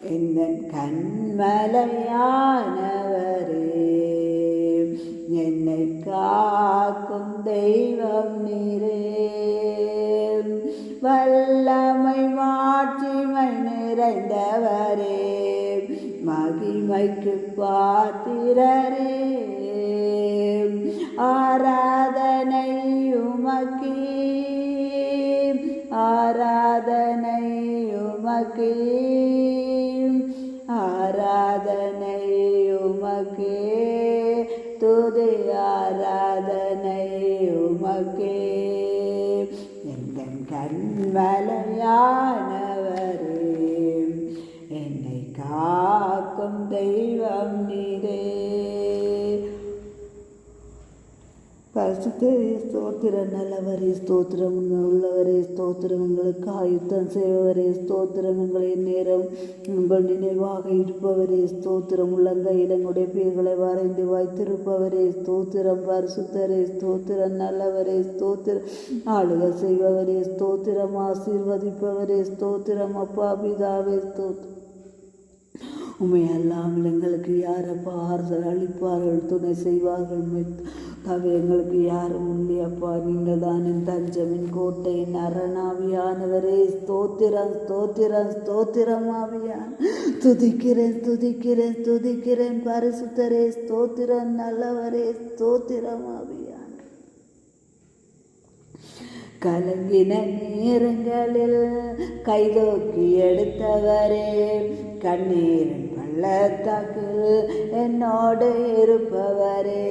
எந்தன் கண்மலையானவரே, என்னை காக்கும் தெய்வம் நீரே. வல்லமை மாட்சிமை நிறைந்தவரே, மகிமைக்கு பாத்திரரே. ஆராதனை உமக்கே, ஆராதனை உமக்கே, ஆராதனை உமக்கே, துதி ஆராதனை உமக்கே. எந்தன் கண்மலையானவரே, என்னை காக்கும் தெய்வம் நீரே. பரிசுத்தரே ஸ்தோத்திரம், நல்லவரே ஸ்தோத்திரம், உண்மை உள்ளவரே ஸ்தோத்திரம், எங்களுக்கு ஆயுத்தம் செய்பவரே ஸ்தோத்திரம், எங்களை நேரம் உங்கள் நினைவாக இருப்பவரே ஸ்தோத்திரம், உள்ளங்கையில் எங்களுடைய பேர்களை வரைந்து வைத்திருப்பவரே ஸ்தோத்திரம். பரிசுத்தரே ஸ்தோத்திரம், நல்லவரே ஸ்தோத்திரம், ஆளுகை செய்பவரே ஸ்தோத்திரம், ஆசீர்வதிப்பவரே ஸ்தோத்திரம், அப்பா பிதாவே ஸ்தோத்திரம். உண்மை அல்லாமல் எங்களுக்கு யாரப்பா ஆறுதல் அளிப்பார்கள், துணை செய்வார்கள்? தவிர எங்களுக்கு யாரும் இல்லையப்பா. நீங்கள் தான் என் தஞ்சம், என் கோட்டை, என் அரணாவியானவரே ஸ்தோத்திரம், ஸ்தோத்திரம், ஸ்தோத்திரம். ஆவியான் துதிக்கிறேன், துதிக்கிறேன், துதிக்கிறேன். பரிசுத்தரே ஸ்தோத்திரம், நல்லவரே ஸ்தோத்திரம். ஆவியான் கலங்கின நேரங்களில் கைதோக்கி எடுத்தவரே, கண்ணீரின் பள்ளத்தாக்கில் என்னோடு இருப்பவரே.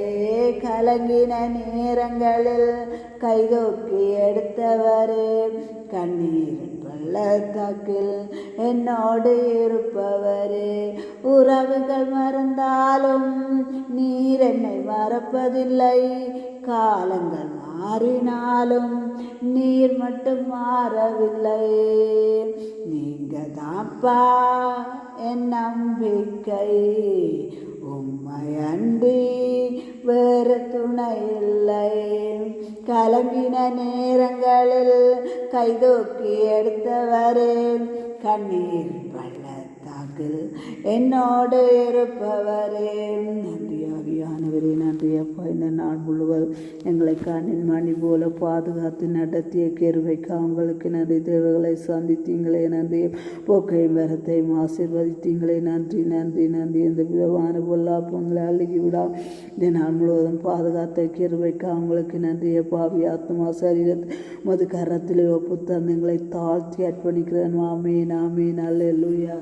கலங்கின நேரங்களில் கைதோக்கி எடுத்தவரே, கண்ணீரின் பள்ளத்தாக்கில் என்னோடு இருப்பவரே. உறவுகள் மறந்தாலும் நீர் என்னை மறப்பதில்லை, காலங்கள் மாறினாலும் நீர் மட்டும் மாறவில்லை. நீங்க தான்ப்பா என் நம்பிக்கை, உம்மை அன்றி வேறு துணை இல்லை. கலங்கின நேரங்களில் கைதூக்கி எடுத்தவரே, கண்ணீர் பள்ளத்தாக்கில் என்னோடு இருப்பவரே. நன்றி ஆவியானவரே, நன்றி அப்பா. இந்த நாள் முழுவதும் எங்களை கண்ணின் மணி போல பாதுகாத்து நடத்திய கிருபைக்கு உங்களுக்கு நன்றி. தேவைகளை சந்தித்தீங்களே நன்றி. போக்கையும் வரத்தையும் ஆசீர்வதித்தீங்களே நன்றி, நன்றி, நன்றி. இந்த விதமான பொல்லாப்பங்களை அழுகி விடா இந்த நாள் முழுவதும் பாதுகாத்த கிருபைக்கு அவங்களுக்கு நன்றி. பாவி ஆத்மா சரீரத்தை மது கரத்திலே ஒப்பு தந்து எங்களை தாழ்த்தி அர்ப்பணிக்கிறேன். ஆமேன், ஆமேன். அல்லேலூயா.